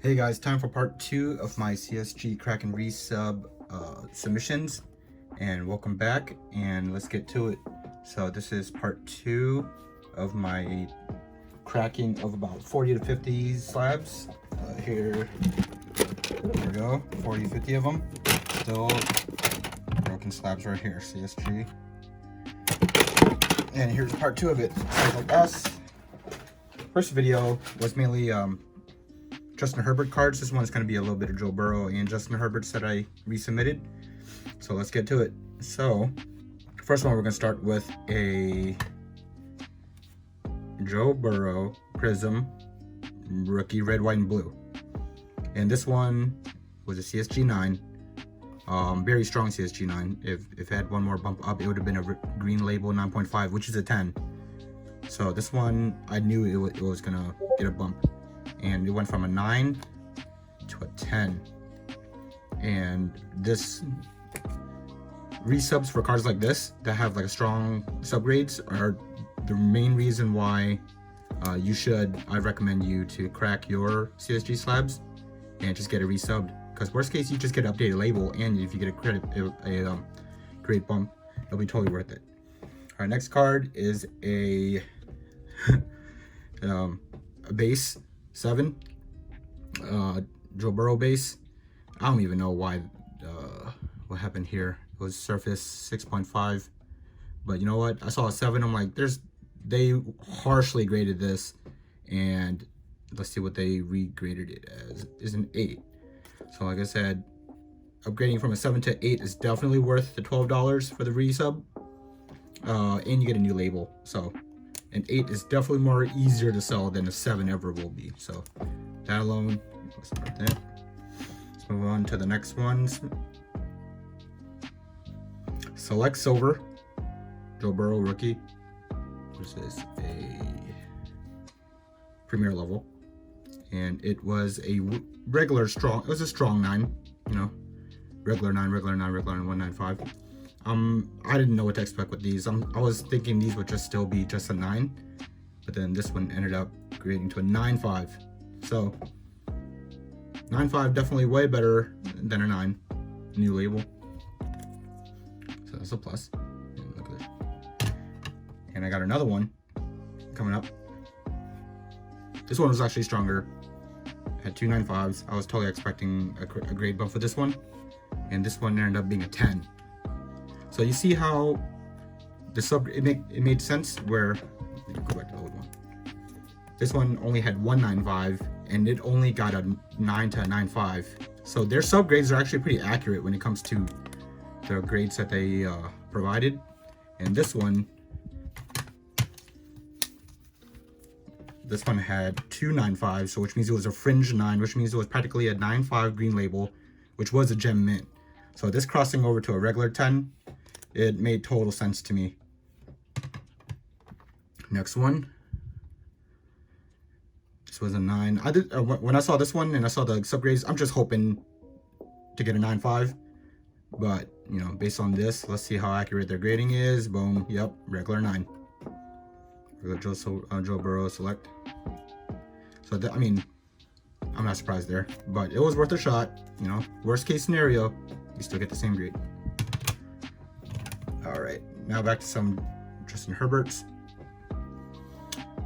Hey guys, time for part 2 of my CSG crack and resub submissions, and welcome back, and let's get to it. So this is part 2 of my cracking of about 40 to 50 slabs. Here we go, 40 to 50 of them. Still broken slabs right here, CSG. And here's part 2 of it. So like us, first video was mainly Justin Herbert cards. This one's going to be a little bit of Joe Burrow and Justin Herbert's that I resubmitted. So let's get to it. So first one, we're going to start with a Joe Burrow Prism rookie red, white, and blue. And this one was a CSG 9. Very strong CSG 9. If it had one more bump up, it would have been a green label 9.5, which is a 10. So this one, I knew it was going to get a bump. And it went from a 9 to a 10. And this resubs for cards like this that have like a strong subgrades are the main reason why I recommend you to crack your CSG slabs and just get it resubbed. Because worst case, you just get an updated label, and if you get a great bump, it'll be totally worth it. Our next card is a base 7 Joe Burrow base. I don't even know why what happened here. It was surface 6.5, but you know what, I saw a 7. I'm like, they harshly graded this, and let's see what they regraded it as. Is an 8. So like I said, upgrading from a 7 to 8 is definitely worth the $12 for the resub, and you get a new label. So an 8 is definitely more easier to sell than a 7 ever will be. So that alone, let's start that. Let's move on to the next ones. Select Silver Joe Burrow rookie. This is a premier level, and it was a regular strong. It was a strong 9, you know, regular 9, 195. I didn't know what to expect with these. I was thinking these would just still be just a 9, but then this one ended up grading to a 9.5. So 9.5 definitely way better than a 9. New label. So that's a plus. And look at this. And I got another one coming up. This one was actually stronger. Had 2 9.5s. I was totally expecting a grade bump for this one, and this one ended up being a 10. So you see how the it made sense where, let me go back to the old one. This one only had 1 9.5, and it only got a 9 to a 9.5. So their subgrades are actually pretty accurate when it comes to the grades that they provided. And this one had 2 9.5s, so which means it was a fringe 9, which means it was practically a 9.5 green label, which was a gem mint. So this crossing over to a regular 10, it made total sense to me. Next one. This was a 9. When I saw this one and I saw the subgrades, I'm just hoping to get a 9.5. But, you know, based on this, let's see how accurate their grading is. Boom. Yep. Regular 9. Regular Joe Burrow select. So, I mean, I'm not surprised there. But it was worth a shot. You know, worst case scenario, you still get the same grade. All right, now back to some Justin Herbert's.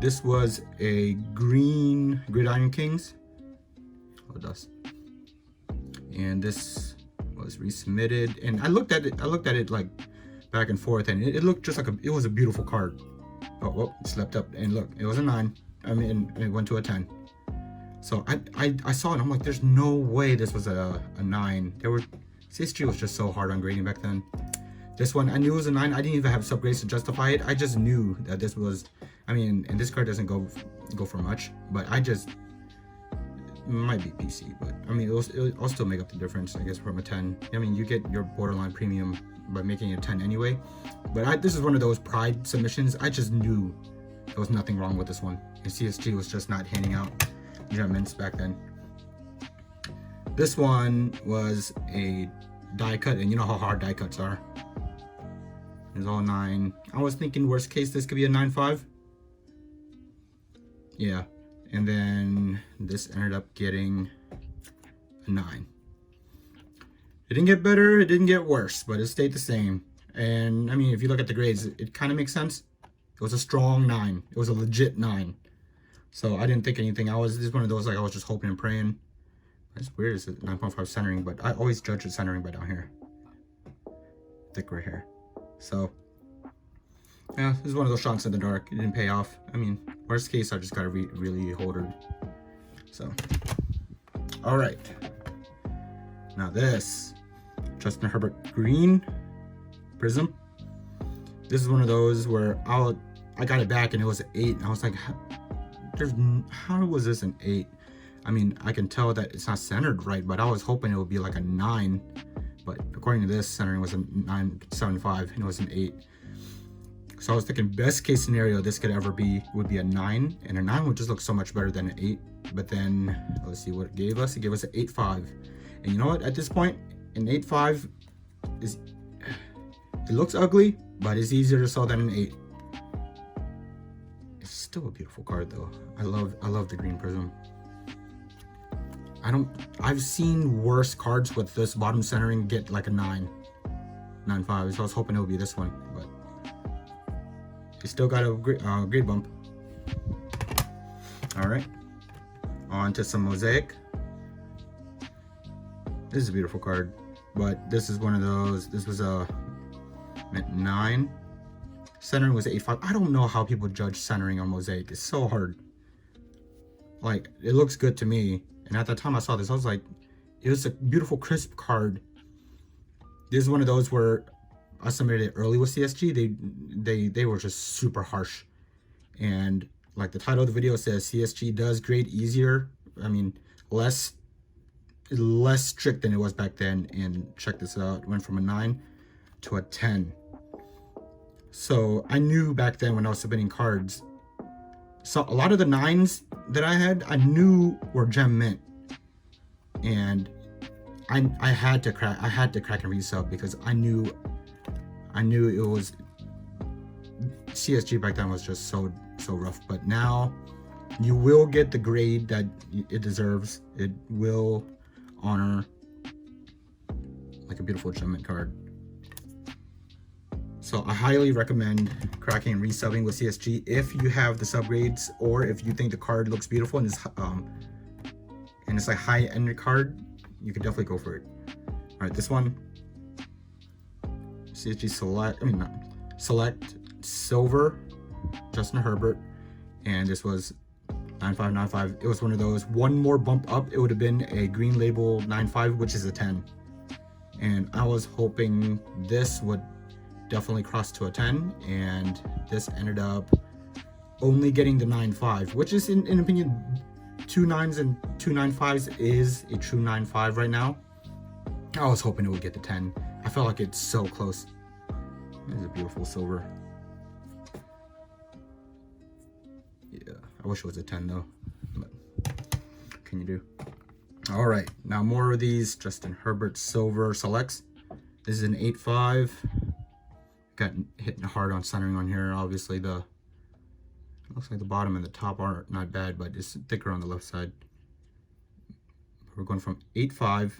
This was a green Gridiron Kings. Oh, dust. And this was resubmitted, and I looked at it like back and forth, and it looked just like it was a beautiful card. Oh, well, it slept up, and look, it was a 9. I mean, it went to a 10. So I saw it, and I'm like, there's no way this was a 9. CSG was just so hard on grading back then. This one, I knew it was a 9. I didn't even have subgrades to justify it. I just knew that this was, I mean, and this card doesn't go for much, but it might be PC, but I mean, it'll still make up the difference, I guess, from a 10. I mean, you get your borderline premium by making it a 10 anyway. But this is one of those pride submissions. I just knew there was nothing wrong with this one. And CSG was just not handing out gem mints back then. This one was a die cut, and you know how hard die cuts are. It's all 9. I was thinking worst case this could be a 9.5. Yeah, And then this ended up getting a 9. It didn't get better, it didn't get worse, but it stayed the same. And I mean, if you look at the grades, it kind of makes sense. It was a strong 9. It was a legit 9. So I didn't think anything. This is one of those, like, I was just hoping and praying. It's weird, it's 9.5 centering, but I always judge the centering by down here. Thick right here. So, yeah, this is one of those shots in the dark. It didn't pay off. I mean, worst case, I just gotta really hold her. So, all right. Now this, Justin Herbert Green Prism. This is one of those where I got it back and it was an 8, and I was like, how was this an 8? I mean, I can tell that it's not centered right, but I was hoping it would be like a 9. But according to this, centering was a 9.75 and it was an 8. So I was thinking best case scenario this could ever be would be a 9, and a 9 would just look so much better than an 8. But then let's see what it gave us. It gave us an 8.5. And you know what? At this point, an 8.5 is, it looks ugly, but it's easier to sell than an 8. It's still a beautiful card though. I love the green prism. I've seen worse cards with this bottom centering get like a 9.5. So I was hoping it would be this one, but it still got a grade bump. All right, on to some mosaic. This is a beautiful card, but this is one of those. This was a 9. Centering was 8.5. I don't know how people judge centering on mosaic. It's so hard. Like, it looks good to me. And at the time I saw this, I was like, it was a beautiful, crisp card. This is one of those where I submitted it early with CSG. They were just super harsh. And like the title of the video says, CSG does grade easier. I mean, less strict than it was back then. And check this out. It went from a 9 to a 10. So I knew back then when I was submitting cards, so a lot of the 9s that I had, I knew were gem mint, and I had to crack and resub because I knew it was, CSG back then was just so rough. But now you will get the grade that it deserves. It will honor like a beautiful gem mint card. So I highly recommend cracking and resubbing with CSG if you have the subgrades, or if you think the card looks beautiful and it's a high-end card, you could definitely go for it. All right, this one, CSG Select Silver, Justin Herbert, and this was 9.595. It was one of those. One more bump up, it would have been a green label 9.5, which is a 10. And I was hoping this would definitely crossed to a 10, and this ended up only getting the 9.5, which is in opinion, 2 9s and 2 9.5s is a true 9.5 right now. I was hoping it would get the 10. I felt like it's so close. This is a beautiful silver. Yeah, I wish it was a 10 though, but what can you do? All right, now more of these Justin Herbert Silver Selects. This is an 8.5. Got hit hard on centering on here. Obviously it looks like the bottom and the top are not bad, but it's thicker on the left side. We're going from 8.5.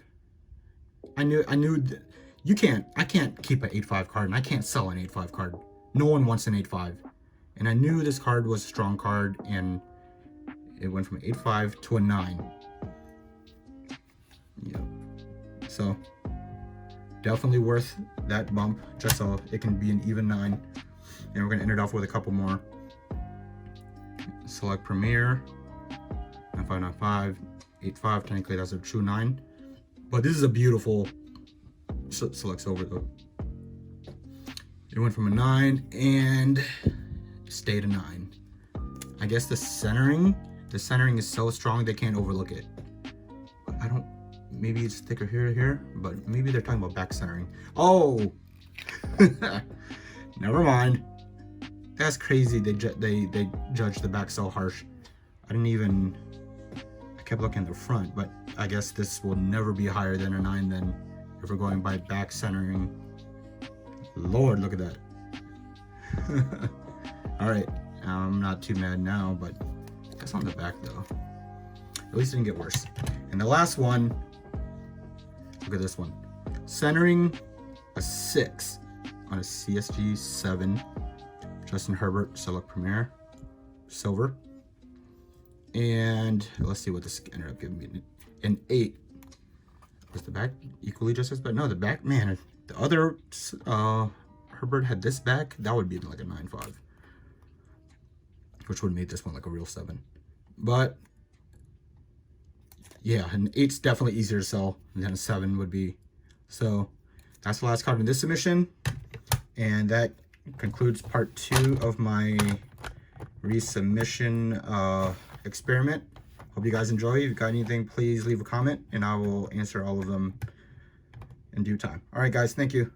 I knew I can't keep an 8.5 card, and I can't sell an 8.5 card. No one wants an 8.5. And I knew this card was a strong card, and it went from 8.5 to a 9. Yep. So definitely worth that bump, just so it can be an even 9. And we're gonna end it off with a couple more. Select Premier, 9.595, 8.5. Technically that's a true 9, but this is a beautiful Select Silver though. It went from a 9 and stayed a 9. I guess the centering is so strong they can't overlook it. But I don't. Maybe it's thicker here, but maybe they're talking about back centering. Oh, never mind. That's crazy. They judge the back so harsh. I kept looking at the front, but I guess this will never be higher than a 9 then if we're going by back centering. Lord, look at that. All right, I'm not too mad now, but That's on the back though. At least it didn't get worse. And the last one, look at this one. Centering a 6 on a CSG 7. Justin Herbert, Select Premier, silver. And let's see what this ended up giving me. An 8. Was the back equally just as bad? No, the back, man, the other Herbert had this back, that would be like a 9.5. Which would make this one like a real 7. But yeah, an 8's definitely easier to sell than a 7 would be. So that's the last card in this submission. And that concludes part 2 of my resubmission experiment. Hope you guys enjoy. If you got anything, please leave a comment and I will answer all of them in due time. All right, guys, thank you.